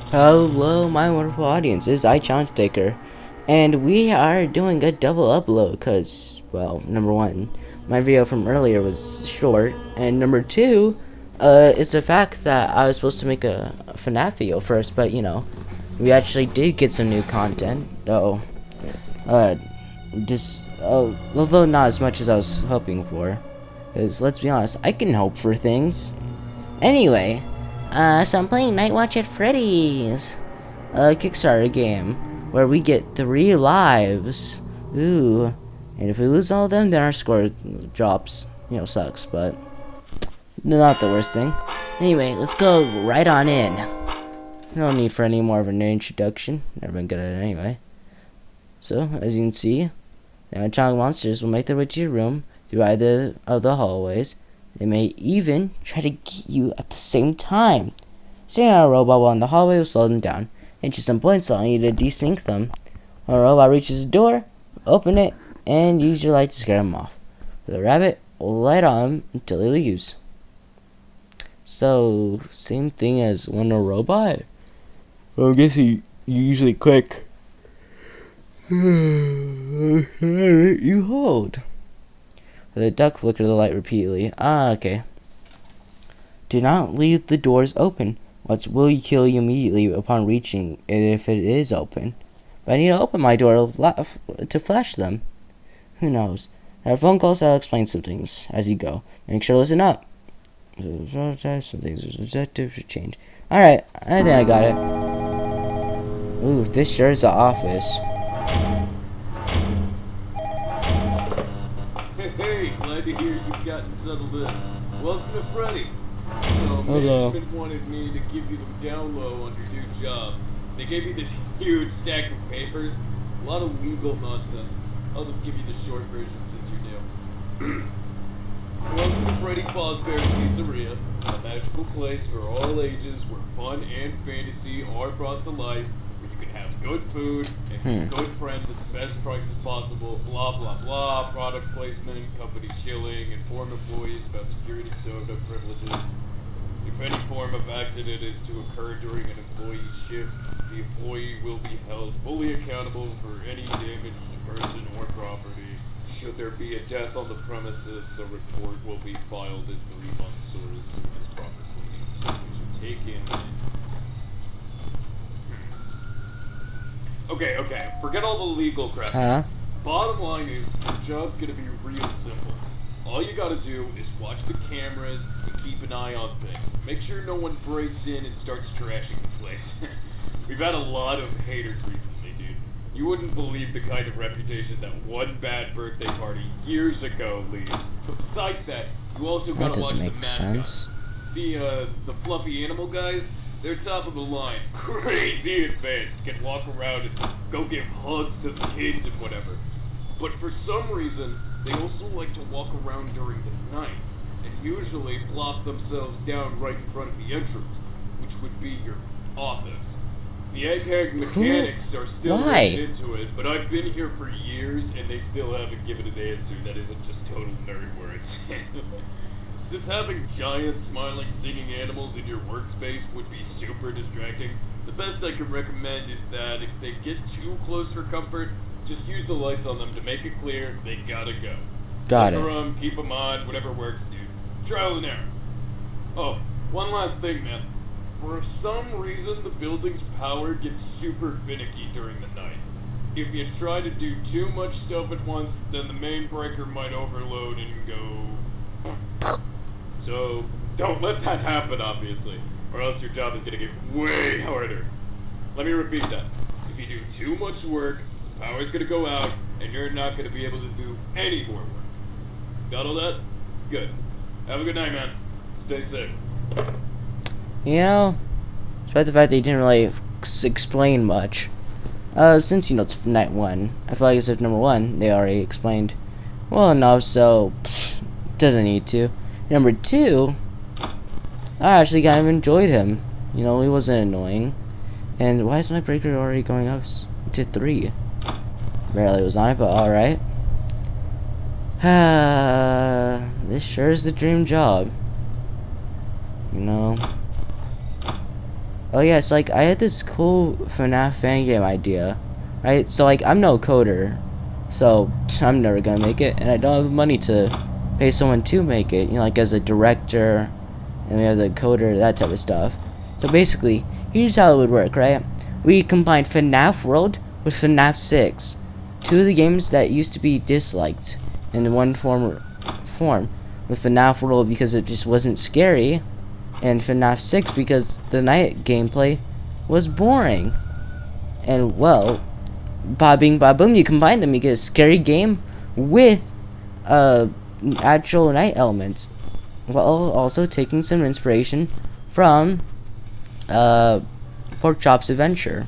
Hello, my wonderful audience. This is Challenge Taker, and we are doing a double upload because, well, number one, my video from earlier was short, and number two, it's a fact that I was supposed to make a FNAF video first, but you know, we actually did get some new content, though, although not as much as I was hoping for, because let's be honest, I can hope for things. Anyway. So I'm playing Night Watch at Freddy's, a Kickstarter game where we get 3 lives. Ooh, and if we lose all of them, then our score drops. You know, sucks, but not the worst thing. Anyway, let's go right on in. No need for any more of an introduction. Never been good at it anyway. So, as you can see, the animatronic monsters will make their way to your room through either of the hallways. They may even try to get you at the same time. Staring at a robot while in the hallway will slow them down, and just some points allowing you to desync them. When a robot reaches the door, open it, and use your light to scare them off. For the rabbit, will light on them until he leaves. So, same thing as when a robot? Well, I guess you usually click. You hold. The duck flickered the light repeatedly. Ah, okay. Do not leave the doors open. Once will kill you immediately upon reaching it if it is open. But I need to open my door to flash them. Who knows? I have phone calls, I'll explain some things as you go. Make sure to listen up. Some things objectives should change. Alright, I think I got it. Ooh, this sure is the office. Hey, glad to hear you've gotten settled in. Welcome to Freddy. So, Hello. management wanted me to give you the down low on your new job. They gave me this huge stack of papers, a lot of legal nonsense. I'll just give you the short version since you're new. Welcome to Freddy Fazbear's Pizzeria, a magical place for all ages where fun and fantasy are brought to life. You can have good food and good friends at the best prices possible, blah blah blah, product placement, company shilling, inform employees about security soda privileges. If any form of accident is to occur during an employee's shift, the employee will be held fully accountable for any damage to person or property. Should there be a death on the premises, the report will be filed in 3 months or as soon as proper cleaning procedures are taken. Okay, forget all the legal crap. Bottom line is, your job's gonna be real simple. All you gotta do is watch the cameras and keep an eye on things. Make sure no one breaks in and starts trashing the place. We've had a lot of haters recently, dude. You wouldn't believe the kind of reputation that one bad birthday party years ago leaves. But besides that, you also gotta watch the mascots. The fluffy animal guys? They're top of the line, crazy advanced, can walk around and go give hugs to the kids and whatever. But for some reason, they also like to walk around during the night, and usually plop themselves down right in front of the entrance, which would be your office. The egghead mechanics are still getting into it, but I've been here for years, and they still haven't given an answer that isn't just total nerd words. Just having giant, smiling, singing animals in your workspace would be super distracting. The best I can recommend is that if they get too close for comfort, just use the lights on them to make it clear they gotta go. Got it. Keep them on, whatever works, dude. Trial and error. Oh, one last thing, man. For some reason, the building's power gets super finicky during the night. If you try to do too much stuff at once, then the main breaker might overload and go... So, don't let that happen, obviously, or else your job is going to get way harder. Let me repeat that. If you do too much work, the power's going to go out, and you're not going to be able to do any more work. Got all that? Good. Have a good night, man. Stay safe. You know, despite the fact they didn't really explain much, since, you know, it's night 1, I feel like as if number 1, they already explained well enough, so, doesn't need to. Number 2, I actually kind of enjoyed him. You know, he wasn't annoying. And why is my breaker already going up to 3? Barely was on it, but alright. This sure is the dream job. You know. Oh yeah, so like I had this cool FNAF fan game idea, right? So like I'm no coder, so I'm never gonna make it, and I don't have the money to pay someone to make it. You know, like as a director, and we have the coder, that type of stuff. So basically, here's how it would work, right? We combined FNAF World with FNAF 6, two of the games that used to be disliked in one form with FNAF World because it just wasn't scary, and FNAF 6 because the night gameplay was boring. And well, ba bing ba boom, you combine them, you get a scary game with actual night elements, while also taking some inspiration from Pork Chop's Adventure.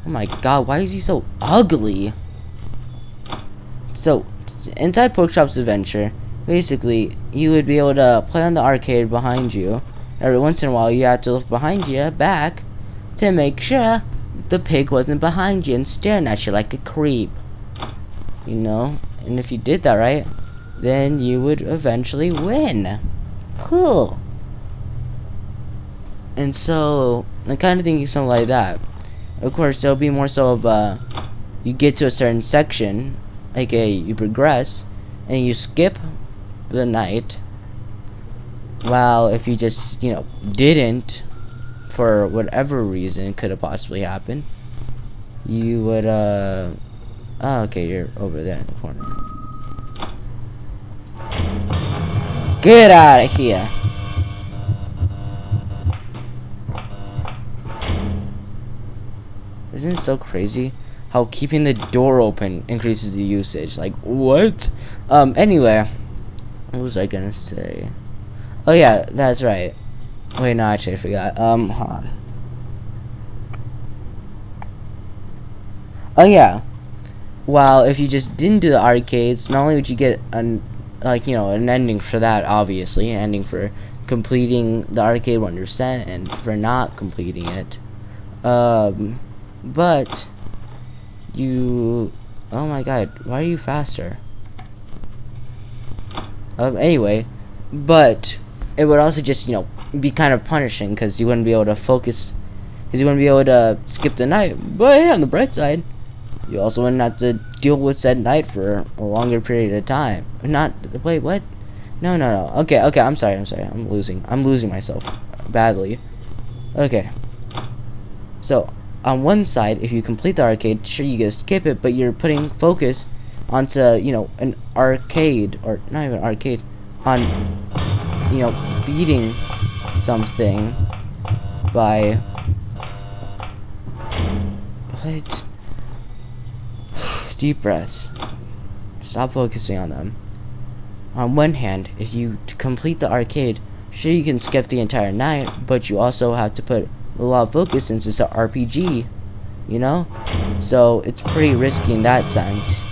Oh my god, why is he so ugly? So inside Pork Chop's Adventure, basically, you would be able to play on the arcade behind you. Every once in a while, you have to look behind you, back, to make sure the pig wasn't behind you and staring at you like a creep. You know? And if you did that right, then you would eventually win. Cool. And so, I'm kind of thinking something like that. Of course, it'll be more so of, you get to a certain section, aka you progress, and you skip the night. While if you just, you know, didn't, for whatever reason could have possibly happened, you would, oh, okay, you're over there in the corner. Get out of here! Isn't it so crazy how keeping the door open increases the usage? Like, what? Anyway, what was I gonna say? Oh yeah, that's right. Wait, no, actually I forgot. Hold on. Oh yeah. While if you just didn't do the arcades, not only would you get an ending for that, obviously, an ending for completing the arcade 100% and for not completing it. But you, oh my god, why are you faster? Anyway, but it would also just, you know, be kind of punishing because you wouldn't be able to focus, because you wouldn't be able to skip the night. But hey, on the bright side, you also wouldn't have to deal with said night for a longer period of time. Not, wait, what? No. Okay, I'm sorry. I'm losing myself badly. Okay. So, on one side, if you complete the arcade, sure, you can skip it, but you're putting focus onto, you know, an arcade, or not even arcade, on, you know, beating something by, what? Deep breaths. Stop focusing on them. On one hand, if you complete the arcade, sure, you can skip the entire night, but you also have to put a lot of focus since it's an RPG, you know? So it's pretty risky in that sense.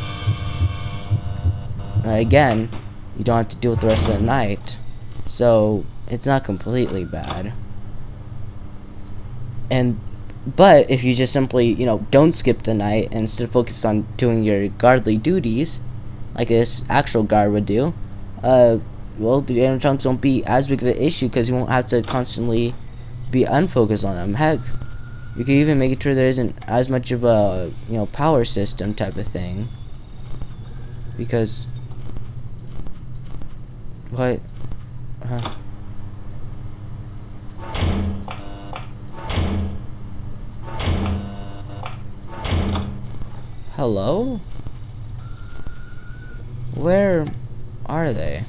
Again, you don't have to deal with the rest of the night, so it's not completely bad. But if you just simply, you know, don't skip the night and instead focus on doing your guardly duties, like this actual guard would do, well, the animatronics won't be as big of an issue because you won't have to constantly be unfocused on them. Heck, you could even make it sure there isn't as much of a, you know, power system type of thing. Because, what? Hello? Where are they?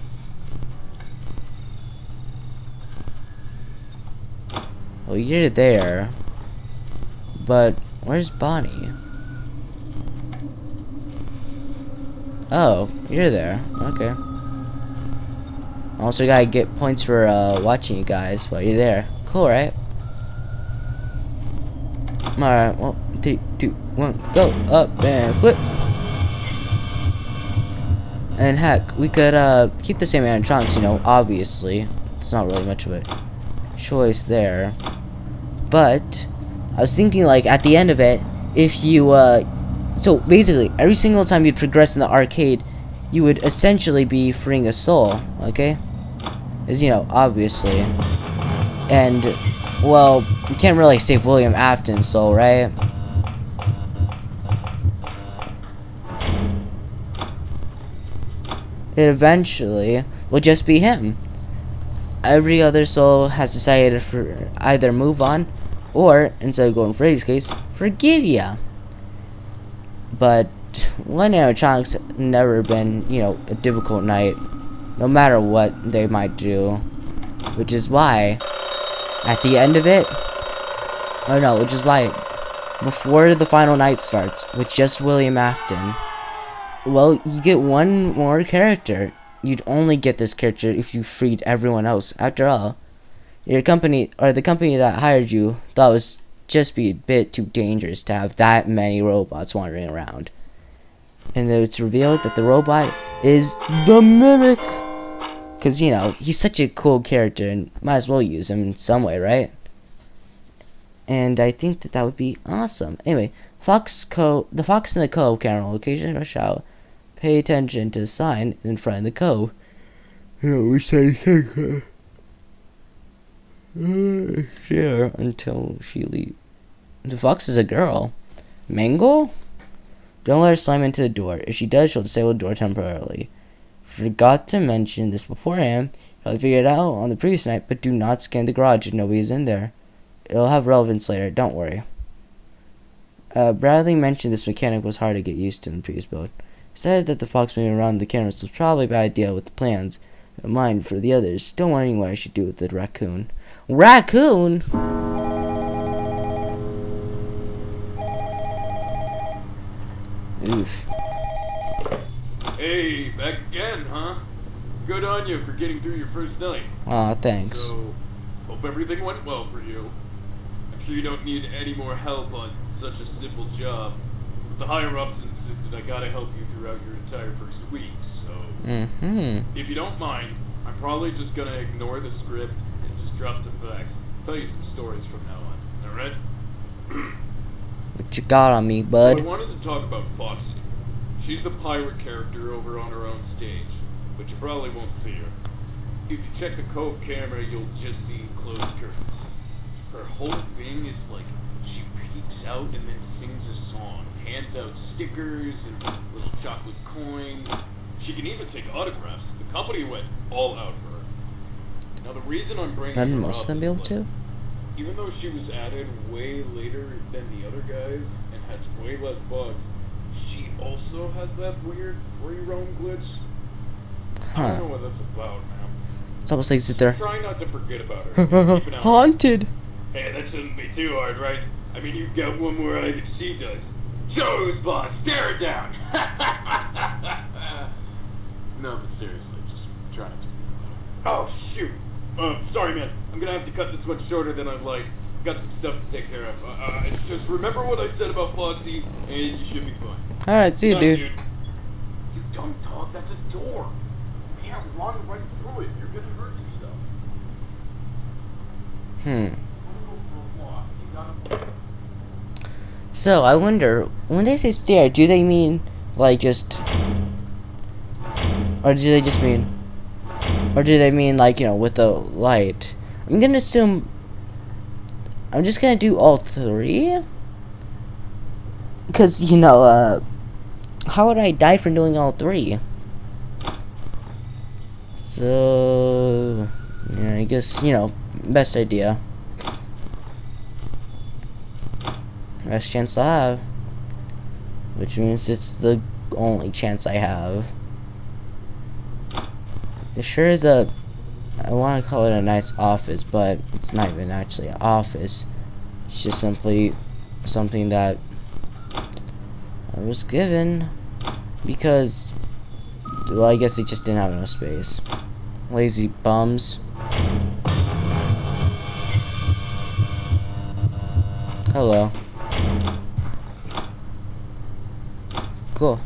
Well, you're there. But where's Bonnie? Oh, you're there. Okay. Also gotta get points for watching you guys while you're there. Cool, right? Alright, 1, 3, 2, 1, go up and flip. And heck, we could keep the same animatronics, you know, obviously. It's not really much of a choice there. But I was thinking, like, at the end of it, if you so basically every single time you'd progress in the arcade, you would essentially be freeing a soul, okay? As you know, obviously. And well, you can't really save William Afton's soul, right? It eventually will just be him. Every other soul has decided to either move on, or, instead of going Freddy's case, forgive ya. But one animatronic's never been, you know, a difficult night, no matter what they might do. Which is why, at the end of it, which is why, before the final night starts, with just William Afton, well, you get one more character. You'd only get this character if you freed everyone else. After all, your company, or the company that hired you, thought it was just be a bit too dangerous to have that many robots wandering around. And then it's revealed that the robot is the Mimic. Because, you know, he's such a cool character and might as well use him in some way, right? And I think that would be awesome. Anyway, the fox and the cove camera location rush out. Pay attention to the sign in front of the cove. We say sure until she leaves. The fox is a girl. Mangle? Don't let her slam into the door. If she does, she'll disable the door temporarily. Forgot to mention this beforehand. I'll figure it out on the previous night, but do not scan the garage if nobody's in there. It'll have relevance later, don't worry. Bradley mentioned this mechanic was hard to get used to in the previous build. He said that the fox moving around the cameras was probably a bad idea with the plans in mind for the others. Still wondering what I should do with the raccoon. Raccoon? Oof. Hey, back again, huh? Good on you for getting through your first night. Aw, thanks. So, hope everything went well for you. I'm sure you don't need any more help on such a simple job. The higher-ups insisted I gotta help you throughout your entire first week, so... If you don't mind, I'm probably just gonna ignore the script and just drop the facts. Tell you some stories from now on, alright? What you got on me, bud? So I wanted to talk about Foxy. She's the pirate character over on her own stage, but you probably won't see her. If you check the Cove camera, you'll just see closed curtains. Her whole thing is like, she peeks out and then sings a song, hands out stickers and little chocolate coins. She can even take autographs. The company went all out for her. Now the reason I'm bringing her up Most of them be able to? even though she was added way later than the other guys and has way less bugs, she also has that weird free roam glitch. I don't know what that's about, man. It's almost like sit there. Try not to forget about her. Keep an eye on her. Haunted. Hey, that shouldn't be too hard, right? I mean, you've got one more eye than she does. Show who's boss, stare it down! No, but seriously, just try not to forget about her. Oh, shoot! Sorry, man. I'm gonna have to cut this much shorter than I'd like. Got some stuff to take care of. Just remember what I said about Foxy, and you should be fine. Alright, see you, dude. You don't talk, that's a door. You can't run right through it. You're gonna hurt yourself. So, I wonder, when they say stare, do they mean, like, just... Or do they just mean... Or do they mean, like, you know, with the light? I'm gonna assume... I'm just gonna do all three? Because, you know, how would I die for doing all three? So... Yeah, I guess, you know, best idea. Best chance I have. Which means it's the only chance I have. It sure is a... I want to call it a nice office, but it's not even actually an office. It's just simply something that I was given because, well, I guess they just didn't have enough space. Lazy bums. Hello. Cool.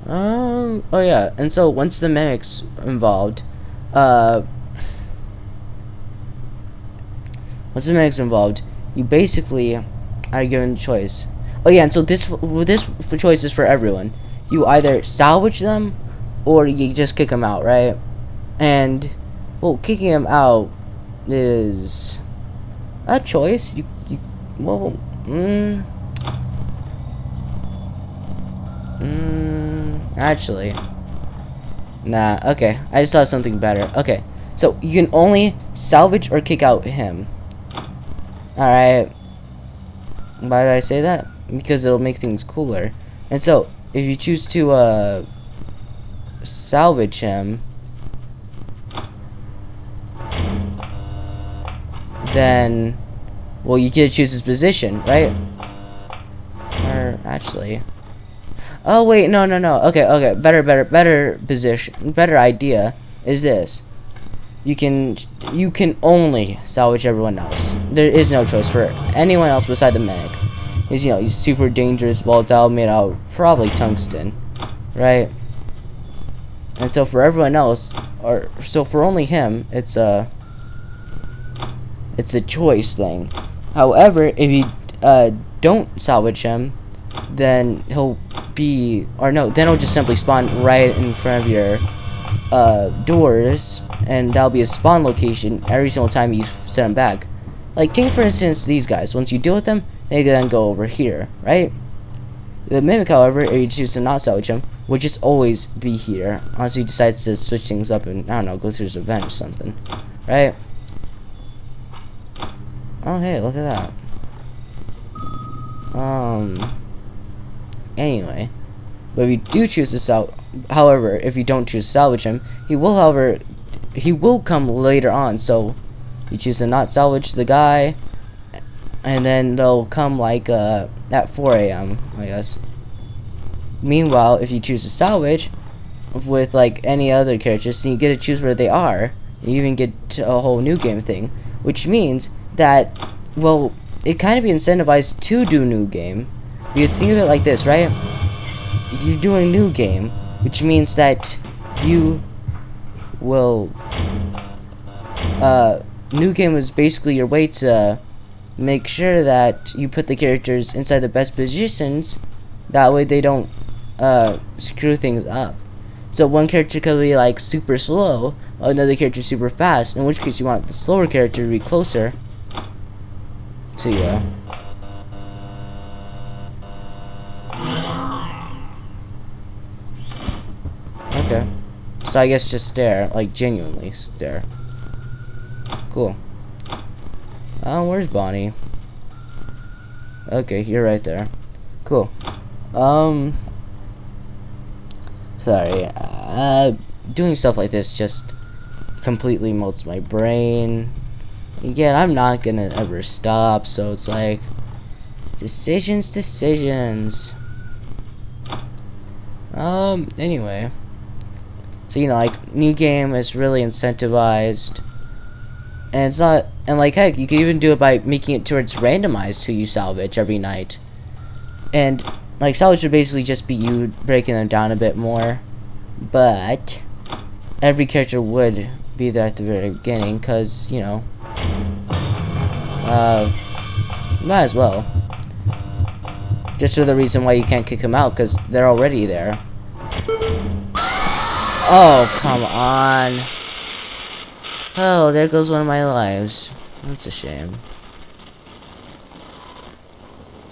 Oh yeah, and so once the mimic's involved, you basically are given a choice. Oh yeah, and so this choice is for everyone. You either salvage them, or you just kick them out, right? And well, kicking him out is a choice. Well, actually, nah. Okay, I just saw something better. Okay, so you can only salvage or kick out him. All right. Why did I say that? Because it'll make things cooler. And so, if you choose to salvage him, then, well, you get to choose his position, right? Or actually, oh wait, no. Okay, better position, better idea is this. You can only salvage everyone else. There is no choice for anyone else beside the medic. He's super dangerous, volatile, made out of probably tungsten, right? And so for everyone else, or so for only him, it's a choice thing. However, if you don't salvage him, then he'll just simply spawn right in front of your doors, and that'll be a spawn location every single time you send him back. Like, take for instance these guys. Once you deal with them, they then go over here, right? The mimic, however, if you choose to not salvage him, will just always be here unless he decides to switch things up and, I don't know, go through his event or something, right? Oh, hey, look at that. Anyway, but if you do choose to however, if you don't choose to salvage him, he will come later on. So you choose to not salvage the guy, and then they'll come like at 4 a.m. I guess. Meanwhile, if you choose to salvage with like any other characters, then you get to choose where they are. You even get a whole new game thing, which means that, well, it kind of be incentivized to do new game, because think of it like this, right? You're doing new game, which means that you will new game is basically your way to make sure that you put the characters inside the best positions, that way they don't screw things up. So one character could be like super slow, another character super fast, in which case you want the slower character to be closer to you. Okay. So I guess just stare, like genuinely stare. Cool. Where's Bonnie? Okay, you're right there. Cool. Sorry. Doing stuff like this just completely melts my brain. Again, I'm not gonna ever stop, so it's like decisions. Anyway. So, like, new game is really incentivized. And it's not, and like, heck, you could even do it by making it towards randomized who you salvage every night. And, like, salvage would basically just be you breaking them down a bit more. But every character would be there at the very beginning, because, might as well. Just for the reason why you can't kick them out, because they're already there. Oh, come on. Oh, there goes one of my lives. That's a shame.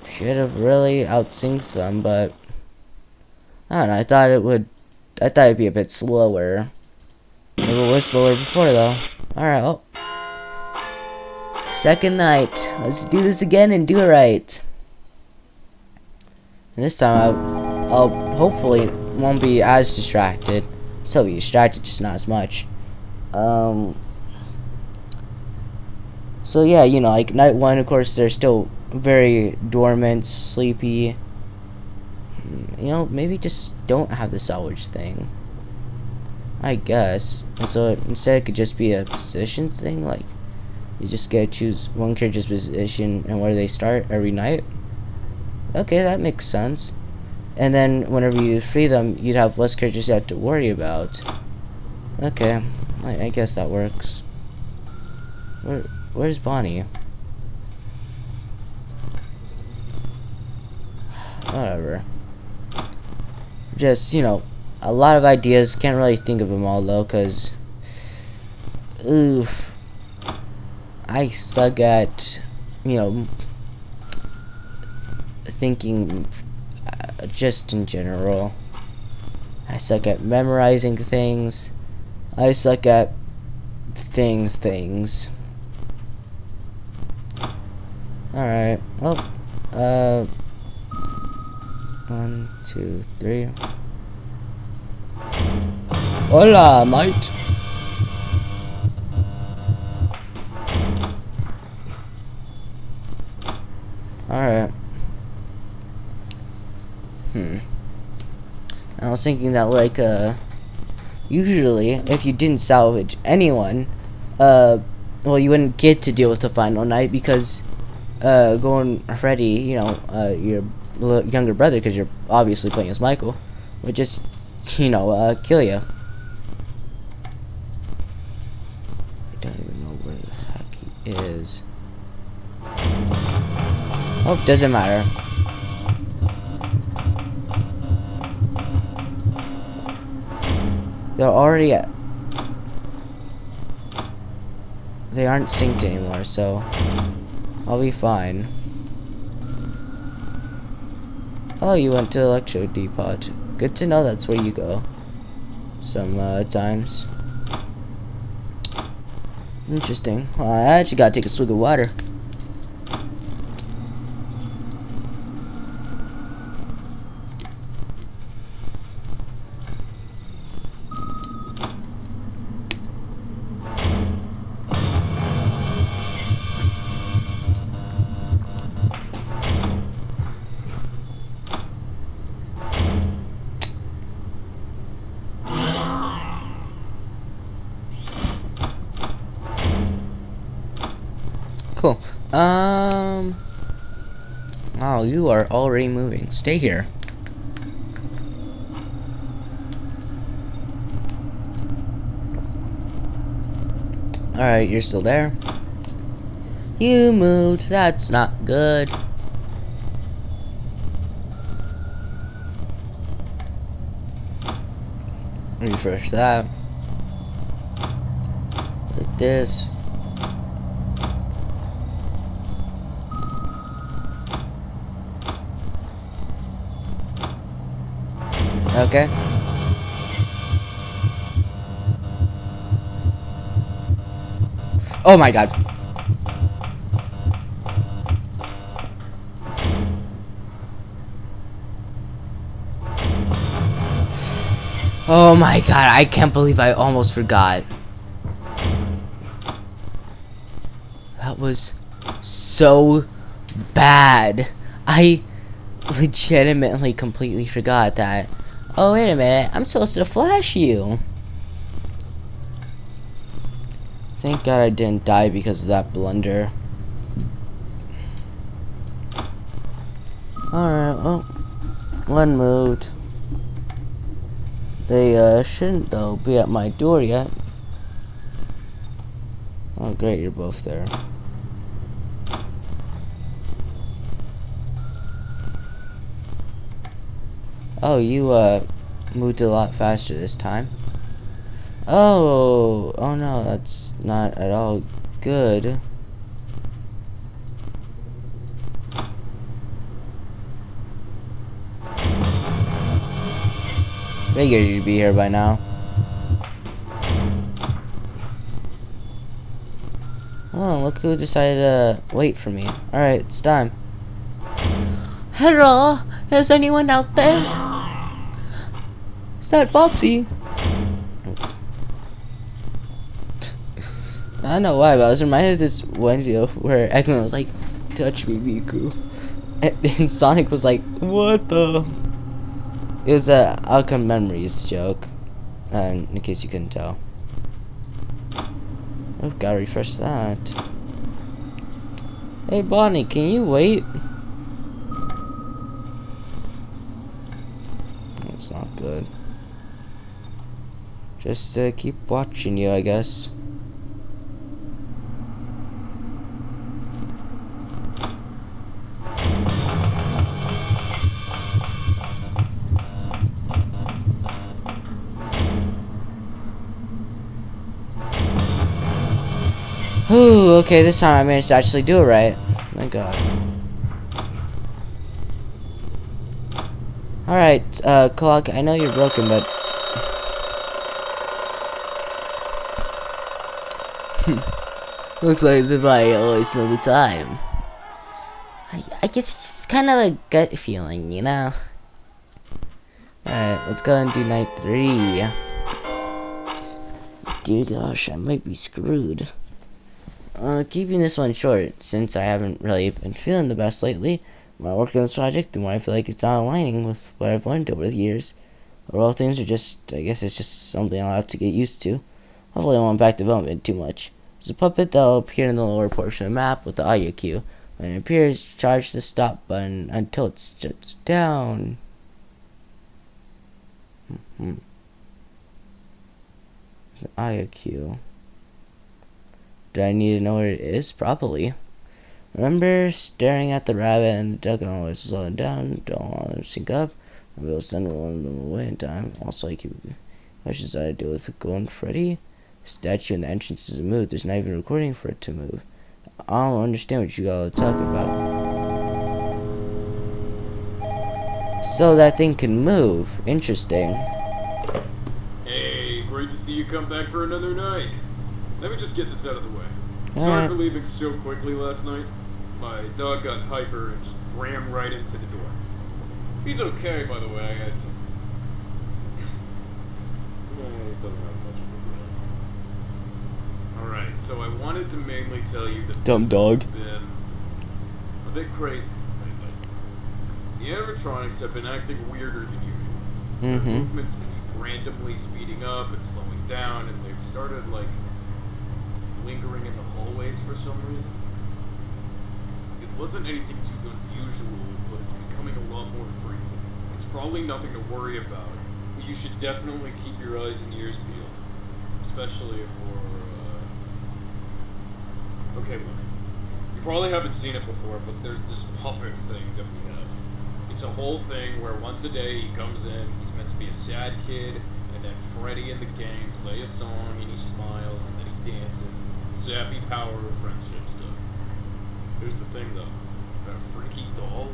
Should have really outsynced them, but I don't know, I thought it'd be a bit slower. Maybe it was slower before though. Alright, well. Second night. Let's do this again and do it right. And this time I'll hopefully won't be as distracted. Still be distracted, just not as much. So yeah, like night one, of course, they're still very dormant, sleepy. Maybe just don't have the salvage thing, I guess. And so instead it could just be a position thing, like you just get to choose one character's position and where they start every night. Okay, that makes sense. And then whenever you free them, you'd have less characters you have to worry about. Okay, I guess that works. Where's Bonnie? Whatever. Just, a lot of ideas. Can't really think of them all, though, because Oof. I suck at, you know, thinking just in general. I suck at memorizing things. I suck at things. Alright. Well, 1, 2, 3. Hola, mate. Alright. I was thinking that, like, usually, if you didn't salvage anyone, well, you wouldn't get to deal with the final night because, going Freddy, you know, your younger brother, because you're obviously playing as Michael, would just, you know, kill you. I don't even know where the heck he is. Oh, doesn't matter. They're already at... They aren't synced anymore, so I'll be fine. Oh, you went to Electro Depot. Good to know that's where you go. Some times. Interesting. Well, I actually gotta take a swig of water. Cool. Oh, you are already moving. Stay here. Alright, you're still there. You moved. That's not good. Refresh that. Like this. Okay. Oh my god. Oh my god, I can't believe I almost forgot. That was so bad. I legitimately completely forgot that. Oh, wait a minute. I'm supposed to flash you. Thank God I didn't die because of that blunder. Alright, well. One moved. They, shouldn't, though, be at my door yet. Oh, great. You're both there. Oh, you, moved a lot faster this time. Oh no, that's not at all good. Figured you'd be here by now. Oh, look who decided to wait for me. Alright, it's time. Hello? Is anyone out there? Is that Foxy? I don't know why, but I was reminded of this one video where Eggman was like, "Touch me, Miku," and Sonic was like, "What the?" It was a Outcome Memories joke, in case you couldn't tell. Oh, gotta refresh that. Hey, Bonnie, can you wait? That's not good. Just keep watching you, I guess. Whew, okay, this time I managed to actually do it right. Thank God. Alright, clock, I know you're broken, but... Looks like as if I always know the time. I guess it's just kind of a gut feeling, you know? Alright, let's go and do night 3. Dear gosh, I might be screwed. Keeping this one short, since I haven't really been feeling the best lately. The more I work on this project, the more I feel like it's not aligning with what I've learned over the years. Overall, things are just, I guess it's just something I'll have to get used to. Hopefully I won't back development too much. There's a puppet that will appear in the lower portion of the map with the audio cue. When it appears, charge the stop button until it shuts down. The audio cue. Do I need to know where it is? Probably. Remember staring at the rabbit and the duck and always slowing down. Don't want them to sync up. Maybe I'll send one of them away in time. Also, I keep questions that I deal with going Freddy. The statue in the entrance doesn't move. There's not even a recording for it to move. I don't understand what you all are talking about. So that thing can move. Interesting. Hey, great to see you come back for another night. Let me just get this out of the way. All Sorry right. for leaving so quickly last night. My dog got hyper and just rammed right into the door. He's okay, by the way. I had some... It doesn't have much of a brain. Alright, so I wanted to mainly tell you that... Dumb dog. ...been a bit crazy lately. The animatronics have been acting weirder than usual. Their movements keep randomly speeding up and slowing down, and they've started, like, lingering in the hallways for some reason. It wasn't anything too unusual, but it's becoming a lot more frequent. It's probably nothing to worry about, but you should definitely keep your eyes and ears peeled. Especially for, okay, look. You probably haven't seen it before, but there's this puppet thing that we have. It's a whole thing where once a day he comes in, he's meant to be a sad kid, and then Freddy and the gang play a song, and he smiles, and then he dances. Zappy power of friendship stuff. Here's the thing though, that freaky doll,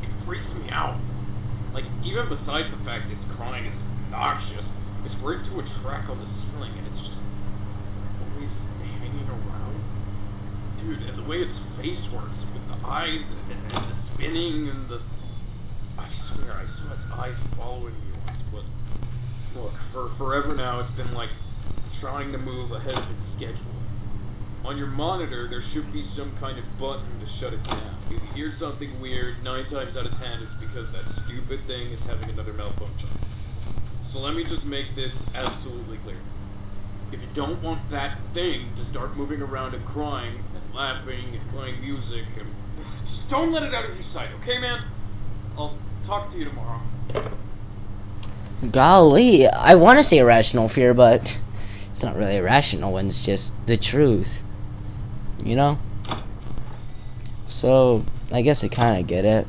it freaks me out. Like, even besides the fact it's crying is obnoxious, it's rigged to a track on the ceiling and it's just always hanging around. Dude, and the way its face works with the eyes and the spinning and the... I swear, I saw its eyes following me once, but look, for forever now it's been like trying to move ahead of its schedule. On your monitor, there should be some kind of button to shut it down. If you hear something weird, 9 times out of 10 it's because that stupid thing is having another malfunction. So let me just make this absolutely clear. If you don't want that thing to start moving around and crying, and laughing, and playing music, and just don't let it out of your sight, okay, man? I'll talk to you tomorrow. Golly, I want to say irrational fear, but it's not really irrational when it's just the truth. You know? So, I guess I kind of get it.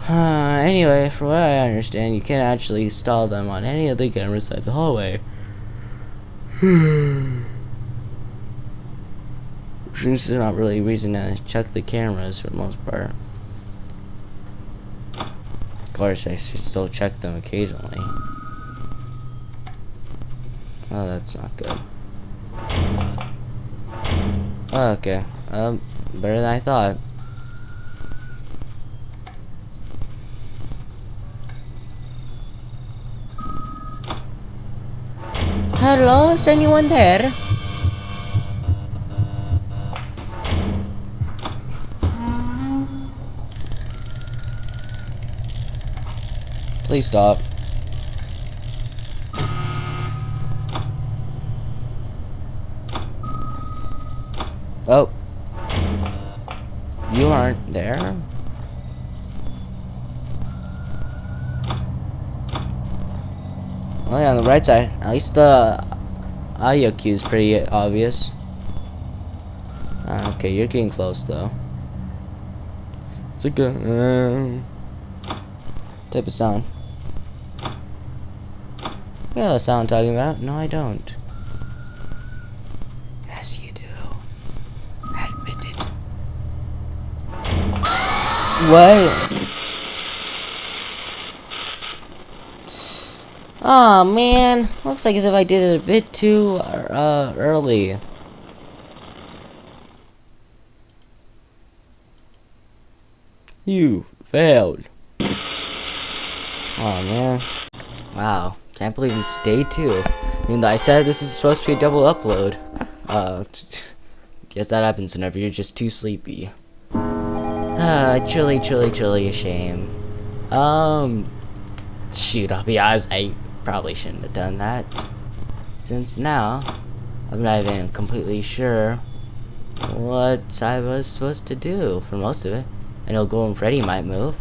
Anyway, from what I understand, you can't actually install them on any of the cameras inside the hallway. Which means there's not really a reason to check the cameras for the most part. Of course, I should still check them occasionally. Oh, that's not good. Oh, okay. Better than I thought. Hello, is anyone there? Please stop. Oh. You aren't there? Oh yeah, on the right side. At least the audio cue is pretty obvious. Okay, you're getting close though. It's like a type of sound. Yeah, the sound I'm talking about. No, I don't. What? Oh man, looks like as if I did it a bit too early. You failed. Oh man. Wow. Can't believe it's day 2. Even though I said this is supposed to be a double upload. Guess that happens whenever you're just too sleepy. Truly a shame. Shoot, I'll be honest, I probably shouldn't have done that. Since now, I'm not even completely sure what I was supposed to do for most of it. I know Golden Freddy might move.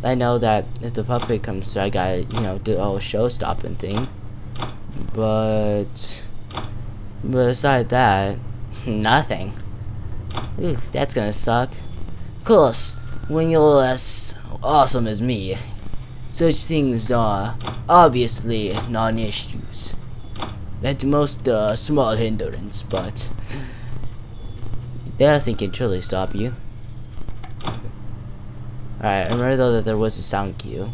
I know that if the puppet comes through, I gotta, do the whole show-stopping thing. But beside that, nothing. Ooh, that's gonna suck. Of course, when you're less awesome as me, such things are obviously non-issues. At most, a small hindrance, but nothing can truly stop you. Alright, I remember though that there was a sound cue.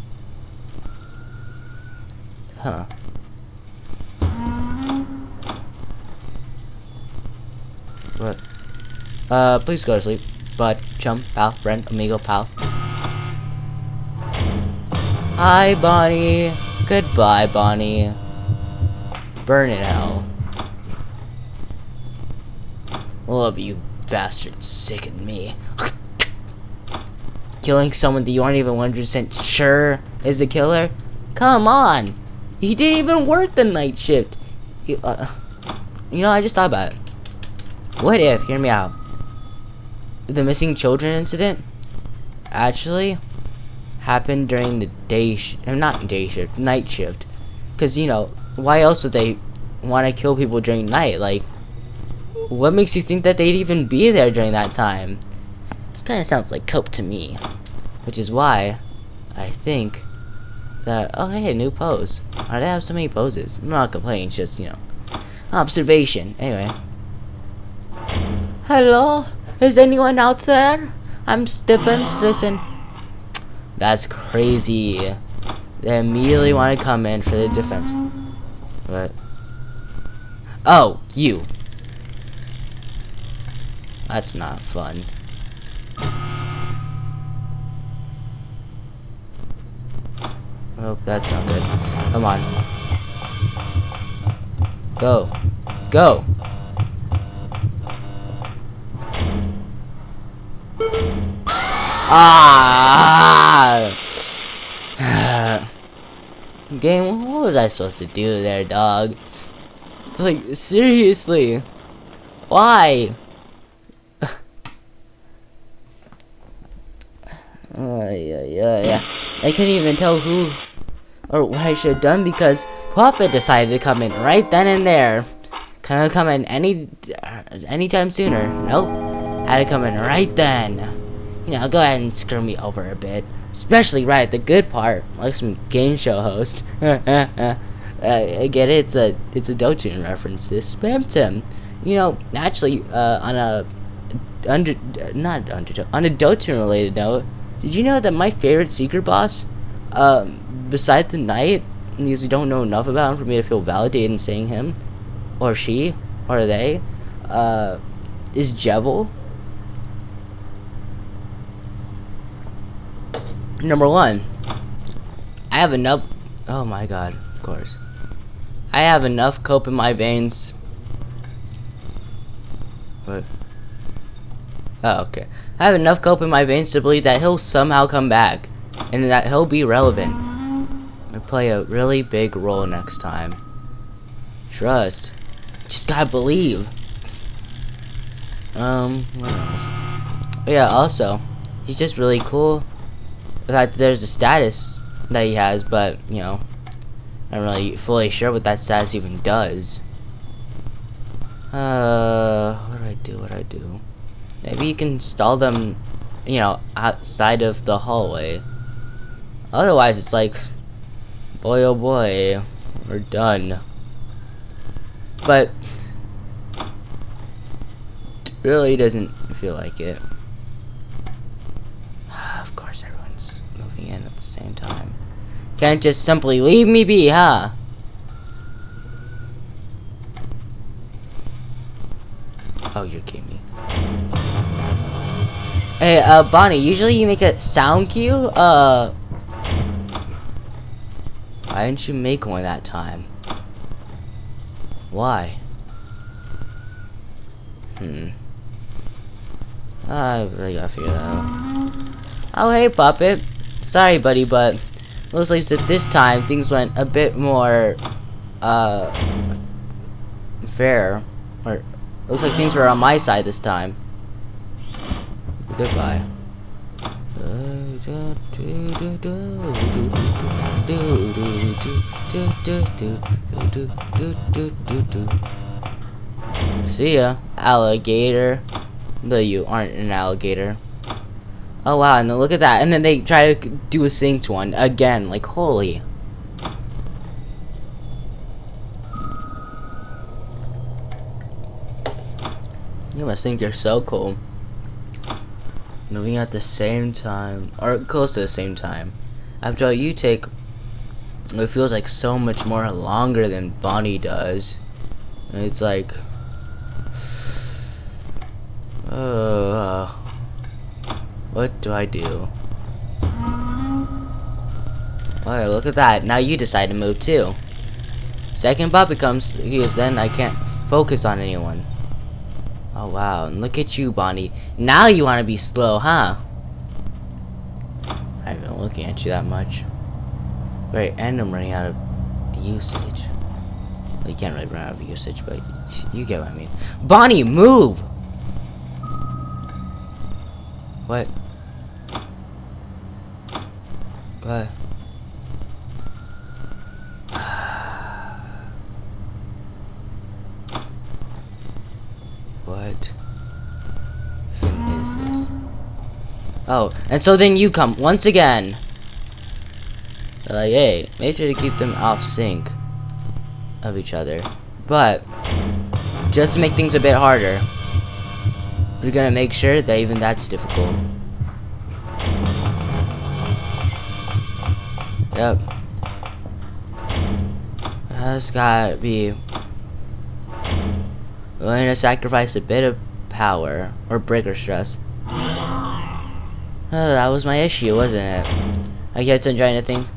Huh. What? Please go to sleep. Bud, chum, pal, friend, amigo, pal. Hi, Bonnie. Goodbye, Bonnie. Burn in hell. Love you bastards. Sicken me. Killing someone that you aren't even 100% sure is the killer? Come on! He didn't even work the night shift. I just thought about it. What if, hear me out, the missing children incident actually happened during the night shift. Because, why else would they want to kill people during night? Like, what makes you think that they'd even be there during that time? Kinda sounds like cope to me. Which is why I think that, oh hey, new pose. Why do they have so many poses? I'm not complaining, it's just, observation. Anyway. Hello? Is anyone out there? I'm Stephens, listen. That's crazy. They immediately want to come in for the defense. What? Oh, you. That's not fun. Oh, that's not good. Come on. Go. Go. Ah! Game, what was I supposed to do there, dog? Like, seriously? Why? Yeah. I couldn't even tell who or what I should have done because Puppet decided to come in right then and there. Couldn't come in anytime sooner. Nope. Had to come in right then. Go ahead and screw me over a bit. Especially right at the good part, like some game show host. I get it. It's a Dotun reference. This spammed him. Actually, on a Dotun related note, did you know that my favorite secret boss, besides the Knight, because we don't know enough about him for me to feel validated in saying him, or she, or they, is Jevil. Number 1, I have enough. Oh my god, of course. I have enough cope in my veins. What? Oh, okay. I have enough cope in my veins to believe that he'll somehow come back, and that he'll be relevant. He'll play a really big role next time. Trust. Just gotta believe. What else? Oh, yeah, also, he's just really cool. The fact that there's a status that he has, but, I'm not really fully sure what that status even does. What do I do? Maybe you can install them, outside of the hallway. Otherwise, it's like, boy oh boy, we're done. But it really doesn't feel like it. Of course everyone's moving in at the same time. Can't just simply leave me be, huh? Oh, you're kidding me. Hey, Bonnie, usually you make a sound cue? Why didn't you make one that time? Why? I really gotta figure that out. Oh, hey, Puppet. Sorry, buddy, but looks like that this time things went a bit more, fair. Or, looks like things were on my side this time. Goodbye. See ya, alligator. Though you aren't an alligator. Oh wow, and then look at that. And then they try to do a synced one again. Like, holy. You must think you're so cool. Moving at the same time, or close to the same time. After all, you take, it feels like so much more longer than Bonnie does. It's like, what do I do? Alright, look at that. Now you decide to move too. Second puppet comes, because then I can't focus on anyone. Oh wow, and look at you, Bonnie. Now you want to be slow, huh? I haven't been looking at you that much. Right, and I'm running out of usage. Well, you can't really run out of usage, but you get what I mean. Bonnie, move! What? What? What even is this? Oh, and so then you come once again. They're like, hey, make sure to keep them off sync of each other. But just to make things a bit harder, we're gonna make sure that even that's difficult. Yep. That's gotta be willing to sacrifice a bit of power or breaker stress. Oh, that was my issue, wasn't it? I kept on trying to think.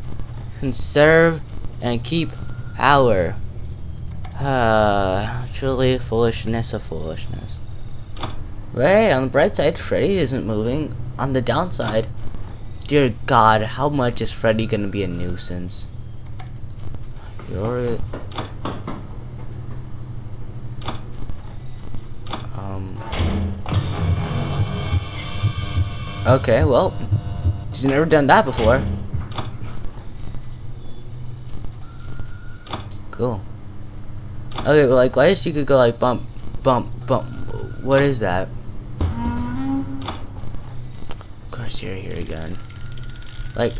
Conserve and keep power. Truly foolishness of foolishness. But hey, on the bright side, Freddy isn't moving. On the downside, dear God, how much is Freddy gonna be a nuisance? You're... Okay, well, she's never done that before. Cool. Okay, well, like, why does she could go like bump, bump, bump? What is that? Of course, you're here again. Like,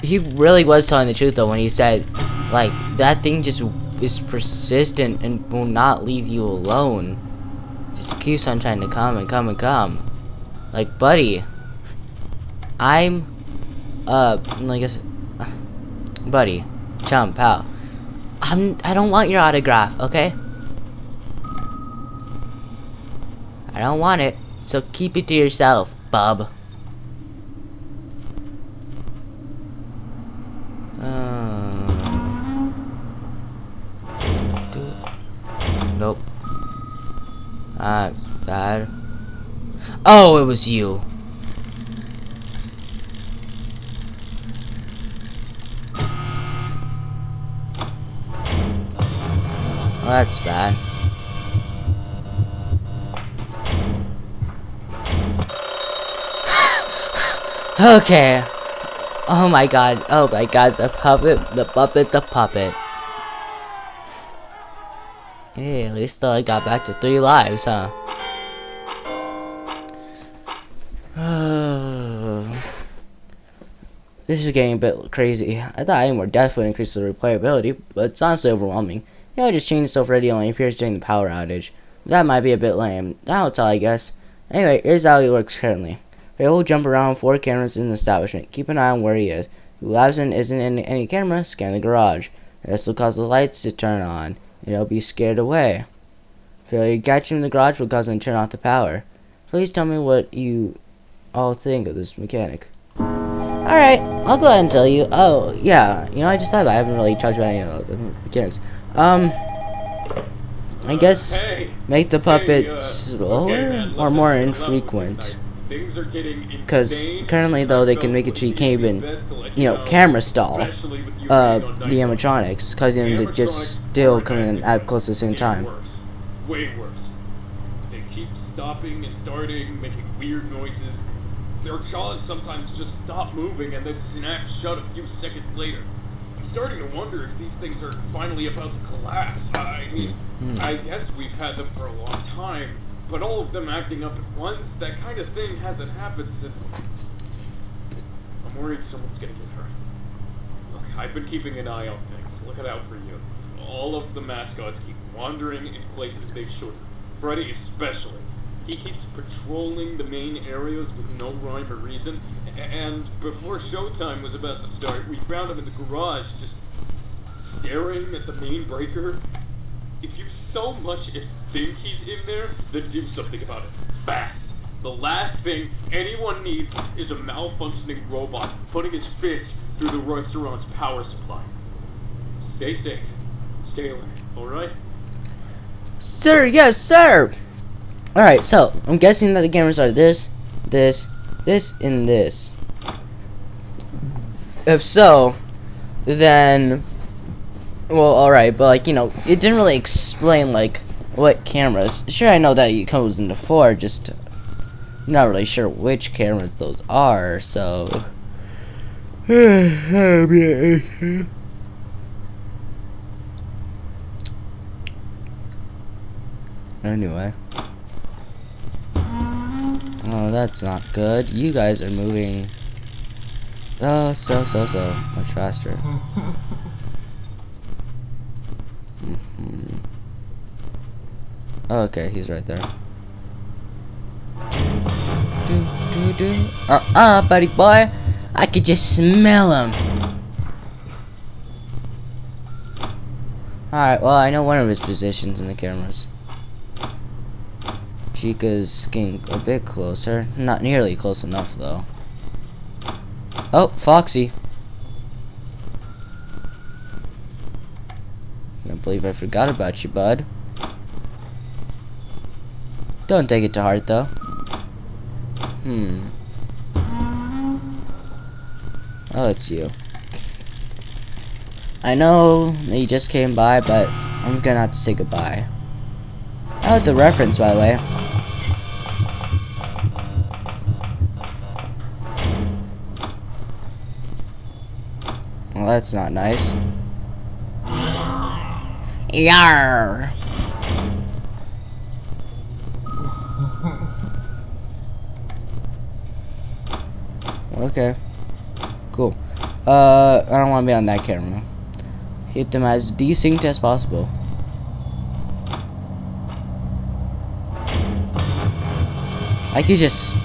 he really was telling the truth though when he said, like, that thing just is persistent and will not leave you alone. Just keeps on trying to come and come and come. Like, buddy, I guess, buddy, chum, pal, I don't want your autograph, okay? I don't want it, so keep it to yourself, bub. Nope. Bad. Oh, it was you. Oh, that's bad. Okay. Oh my god. Oh my god. The puppet. The puppet. The puppet. Hey, at least I got back to 3 lives, huh? This is getting a bit crazy. I thought adding more death would increase the replayability, but it's honestly overwhelming. You know, just changed so Freddy only appears during the power outage. That might be a bit lame. That'll tell, I guess. Anyway, here's how it works currently. Freddy will jump around 4 cameras in the establishment. Keep an eye on where he is. If he laughs and isn't in any camera, scan the garage. This will cause the lights to turn on, and he'll be scared away. Failure to catch him in the garage will cause him to turn off the power. Please tell me what you all think of this mechanic. Alright, I'll go ahead and tell you. Oh, yeah, you know, I just thought about it. I haven't really talked about any of the mechanics. I guess make the puppet slower or more infrequent. Because currently, though, they can make it so you can't even, you know, camera stall the animatronics, causing them to just still come in at close to the same time. Way worse. They keep stopping and starting, making weird noises. Their jaws sometimes just stop moving and then snap shut a few seconds later. I'm starting to wonder if these things are finally about to collapse. I mean, I guess we've had them for a long time, but all of them acting up at once, that kind of thing hasn't happened since... I'm worried someone's gonna get hurt. Look, I've been keeping an eye on things, looking out for you. All of the mascots keep wandering in places they shouldn't. Freddy especially. He keeps patrolling the main areas with no rhyme or reason, and before showtime was about to start, we found him in the garage just staring at the main breaker. If you so much as think he's in there, then do something about it. Fast! The last thing anyone needs is a malfunctioning robot putting his fist through the restaurant's power supply. Stay safe. Stay alert, alright? Sir, yes, sir! Alright, so, I'm guessing that the cameras are this, this, and this. If so, then... Well, alright, but, like, you know, it didn't really explain, like, what cameras. Sure, I know that it goes into 4, just... I'm not really sure which cameras those are, so... Anyway. Oh, that's not good. You guys are moving... Oh, so much faster. Okay, he's right there. Buddy boy. I could just smell him. Alright, well, I know one of his positions in the cameras. Chica's getting a bit closer. Not nearly close enough, though. Oh, Foxy. Can't believe I forgot about you, bud. Don't take it to heart, though. Oh, it's you. I know that you just came by, but I'm gonna have to say goodbye. That was a reference, by the way. Well, that's not nice. Yarr! Okay. Cool. I don't want to be on that camera. Hit them as desynced as possible. I can just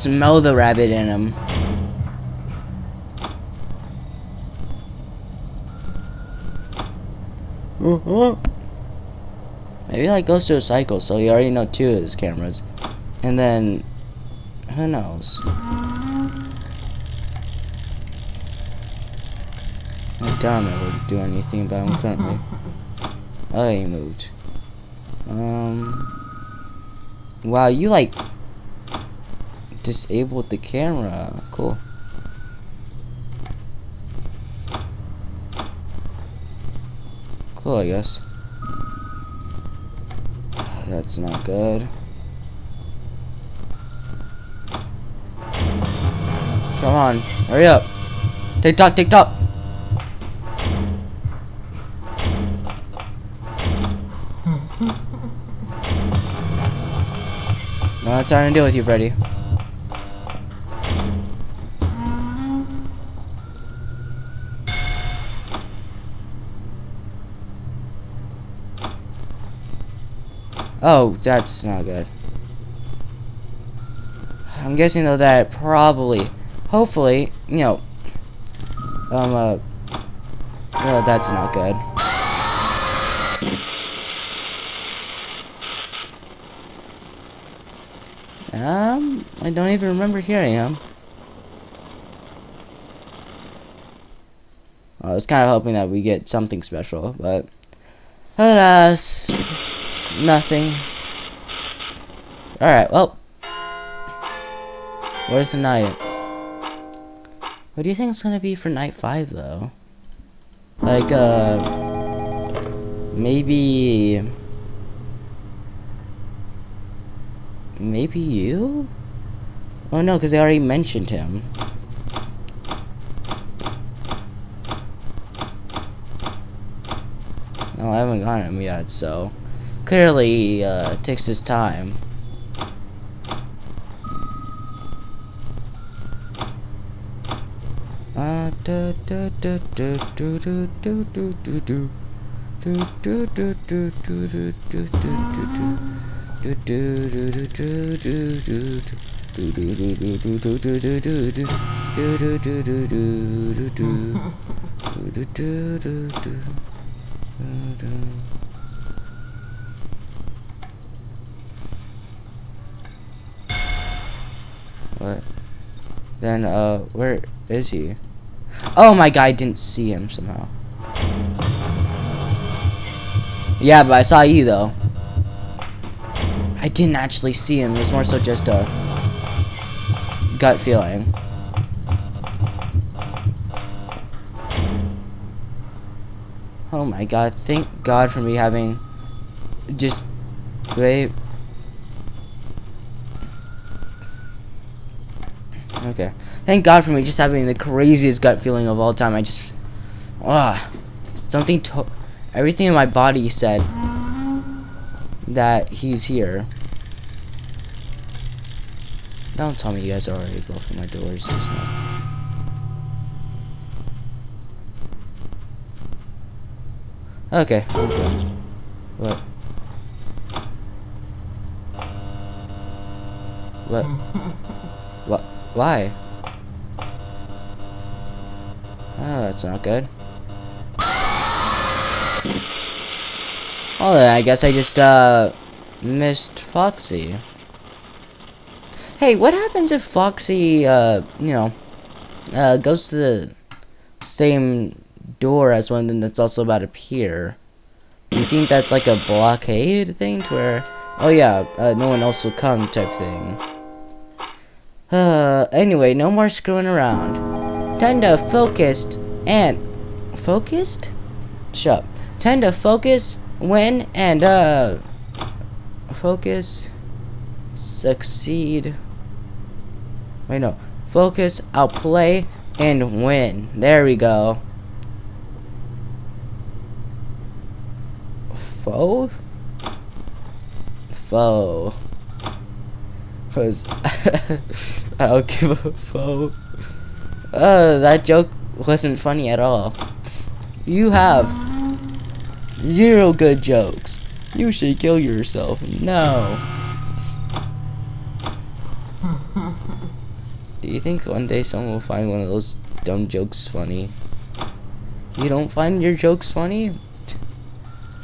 smell the rabbit in him. Maybe like goes through a cycle, so you already know 2 of his cameras, and then who knows? I don't know to do anything about him currently. Oh, he moved. Wow, you like disabled the camera. Cool. Cool, I guess. That's not good. Come on, hurry up. TikTok, TikTok. No time to deal with you, Freddy. Oh, that's not good. I'm guessing though that probably, hopefully, you know, well, that's not good. I don't even remember hearing him. I was kind of hoping that we get something special, but alas, nothing. Alright, well, where's the night? What do you think it's gonna be for night 5, though? Like, maybe you? Oh no, because I already mentioned him. No, I haven't gotten him yet, so clearly it takes his time. What? Then, where is he? Oh my god, I didn't see him somehow. Yeah, but I saw you, though. I didn't actually see him. It was more so just a gut feeling. Oh my god, thank God for me having just wait. Okay. Thank God for me just having the craziest gut feeling of all time. I just something everything in my body said that he's here. Don't tell me you guys are already broken my doors. Okay, I'm good. What? What? What? Why? Oh, that's not good. Well then, I guess I just, missed Foxy. Hey, what happens if Foxy, you know, goes to the same door as one that's also about to appear? Do you think that's like a blockade thing to where, oh yeah, no one else will come type thing? Anyway, no more screwing around. Time to focus and... Focused? Shut up. Time to focus, win, and, focus, succeed. Wait, no. Focus, outplay, and win. There we go. Foe? Foe. Cause I don't give a foe. That joke wasn't funny at all. You have 0 good jokes. You should kill yourself. No. Do you think one day someone will find one of those dumb jokes funny? You don't find your jokes funny?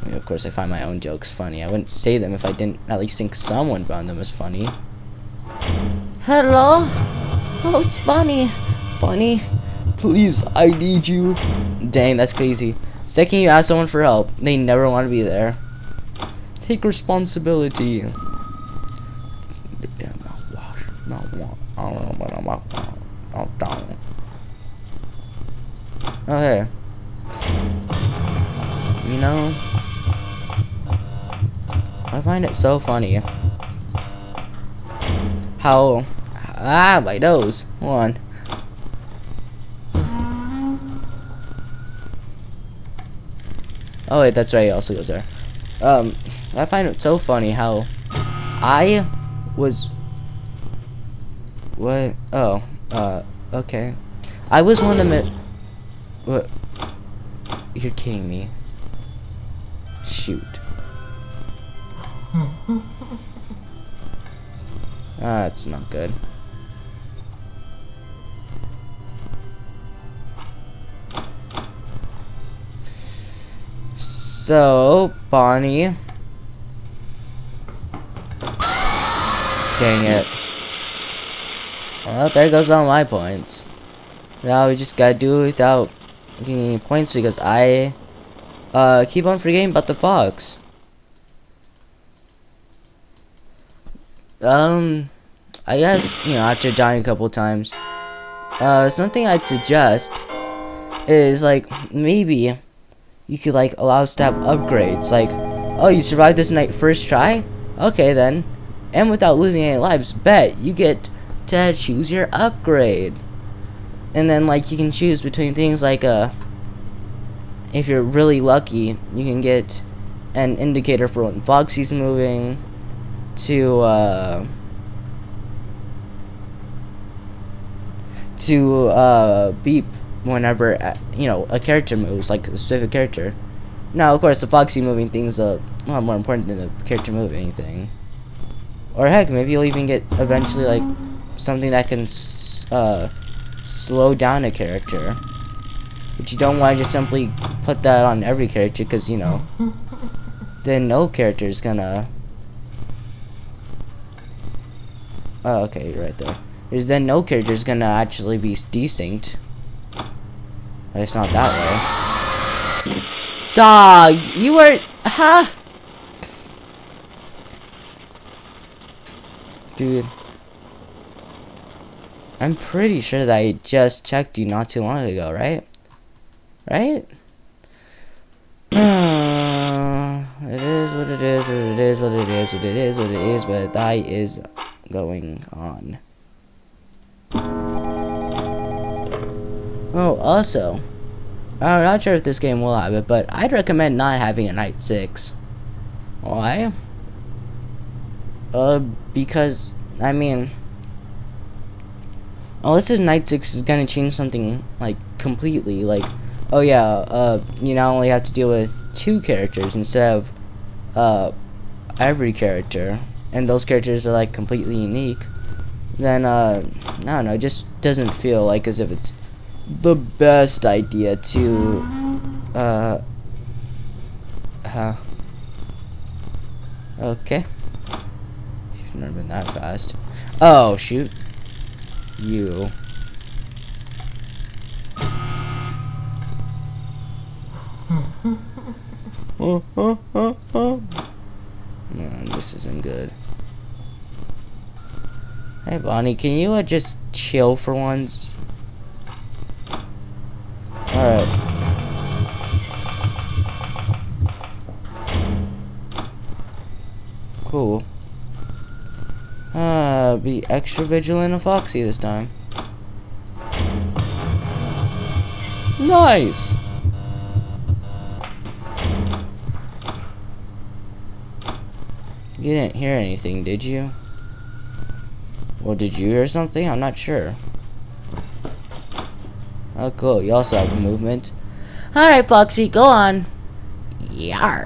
I mean, of course I find my own jokes funny. I wouldn't say them if I didn't at least think someone found them as funny. Hello? Oh, it's Bunny. Bunny, please, I need you. Dang, that's crazy. Second you ask someone for help, they never want to be there. Take responsibility. Oh, hey. You know, I find it so funny how my nose. Hold on. Oh wait, that's right, he also goes there. I find it so funny how I was what? Oh, okay. I was one of the what? You're kidding me. Shoot. That's not good. So, Bonnie. Dang it. Well, there goes all my points. Now we just gotta do it without getting any points because I keep on forgetting about the fox. I guess, you know, after dying a couple times, something I'd suggest is, like, maybe you could, like, allow us to have upgrades. Like, oh, you survived this night first try? Okay, then. And without losing any lives, bet you get to choose your upgrade. And then, like, you can choose between things like, if you're really lucky, you can get an indicator for when Foxy's moving, to beep whenever, you know, a character moves, like a specific character. Now, of course, the Foxy moving thing's a lot more important than the character moving thing. Or heck, maybe you'll even get eventually, like, something that can slow down a character. But you don't want to just simply put that on every character, because, you know, then no character's gonna... Oh, okay, you're right there. Because then no character's gonna actually be desynced. It's not that way. Dog, you were... Huh? Dude. I'm pretty sure that I just checked you not too long ago, right? Right? It is what it is, what it is, what it is, what it is, what it is, but that is going on. Oh, also, I'm not sure if this game will have it, but I'd recommend not having a night 6. Why? Because, I mean, unless the night 6 is gonna change something, like, completely, like, oh yeah, you not only have to deal with 2 characters instead of, every character, and those characters are, like, completely unique, then, I don't know, it just doesn't feel like as if it's the best idea to, okay. You've never been that fast. Oh, shoot. You. Man, this isn't good. Hey, Bonnie, can you just chill for once? Alright. Cool. Be extra vigilant of Foxy this time. Nice! You didn't hear anything, did you? Well, did you hear something? I'm not sure. Oh, cool. You also have a movement. Alright, Foxy, go on. Yarr.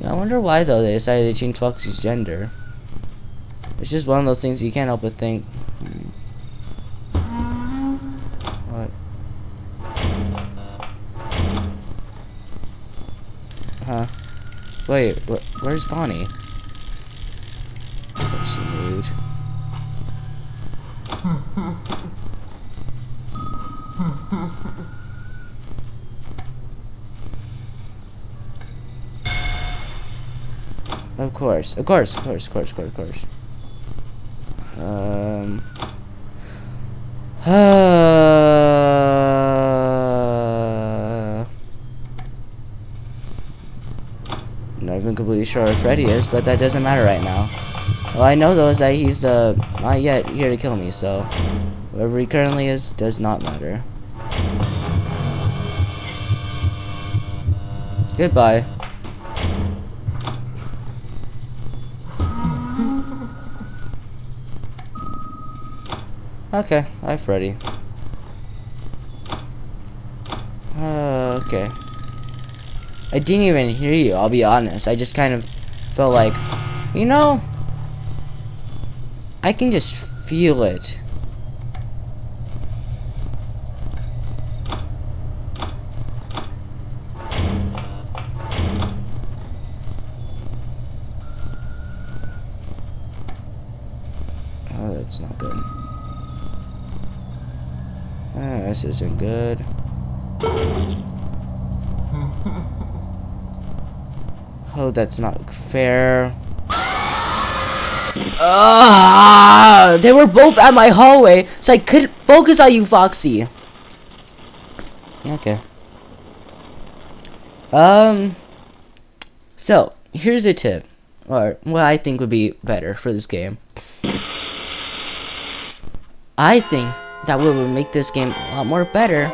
I wonder why, though, they decided to change Foxy's gender. It's just one of those things you can't help but think. What? Huh? Wait, where's Bonnie? Of course, she moved. Of course. Not even completely sure where Freddy is, but that doesn't matter right now. All I know though is that he's not yet here to kill me, so wherever he currently is does not matter. Goodbye. Okay, hi Freddy. Okay. I didn't even hear you, I'll be honest. I just kind of felt like, you know, I can just feel it. good. This isn't good. Oh, that's not fair. They were both at my hallway, so I couldn't focus on you, Foxy. Okay. So, here's a tip. Or, what I think would be better for this game. I think that what would make this game a lot more better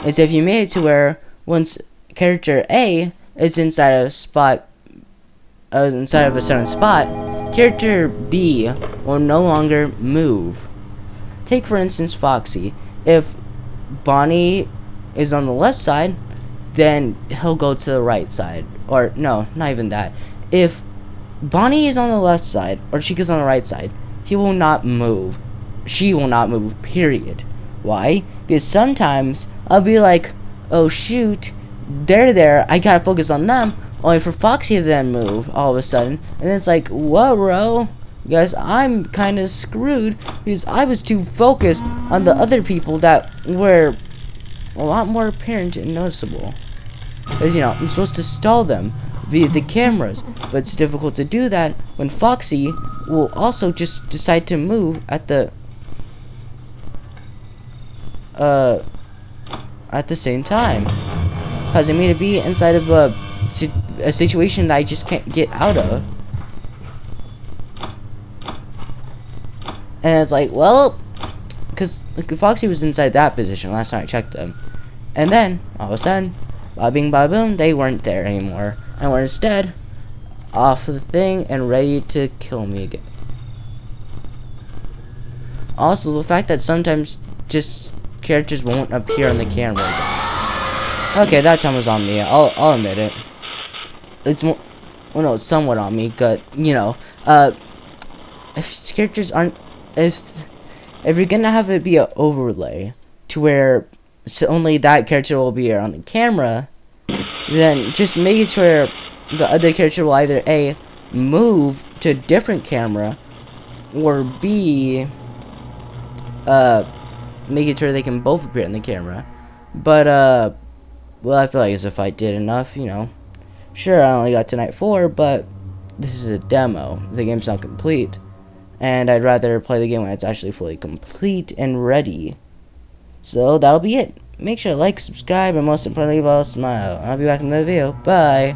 is if you made it to where once character A is inside of a certain spot, character B will no longer move. Take for instance Foxy. If Bonnie is on the left side, then he'll go to the right side. Or no, not even that. If Bonnie is on the left side or Chica's on the right side, he will not move. She will not move, period. Why? Because sometimes I'll be like, oh shoot, they're there, I gotta focus on them, only for Foxy to then move all of a sudden. And it's like, whoa, bro, guys, I'm kind of screwed because I was too focused on the other people that were a lot more apparent and noticeable. Because, you know, I'm supposed to stall them via the cameras, but it's difficult to do that when Foxy will also just decide to move at the same time, causing me to be inside of a situation that I just can't get out of. And it's like, well, because Foxy was inside that position last time I checked them, and then all of a sudden, ba bing ba boom, they weren't there anymore, and were instead off the thing and ready to kill me again. Also, the fact that sometimes just characters won't appear on the cameras. Okay, that time was on me. I'll admit it. It's more, well, no, somewhat on me. But you know, if characters aren't, if you're gonna have it be an overlay to where only that character will be on the camera, then just make it to where the other character will either A, move to a different camera, or B, make it to where they can both appear in the camera. But well, I feel like as if I did enough, you know. Sure, I only got to night 4, but this is a demo. The game's not complete, and I'd rather play the game when it's actually fully complete and ready. So that'll be it. Make sure to like, subscribe, and most importantly, leave a smile. I'll be back in the video. Bye.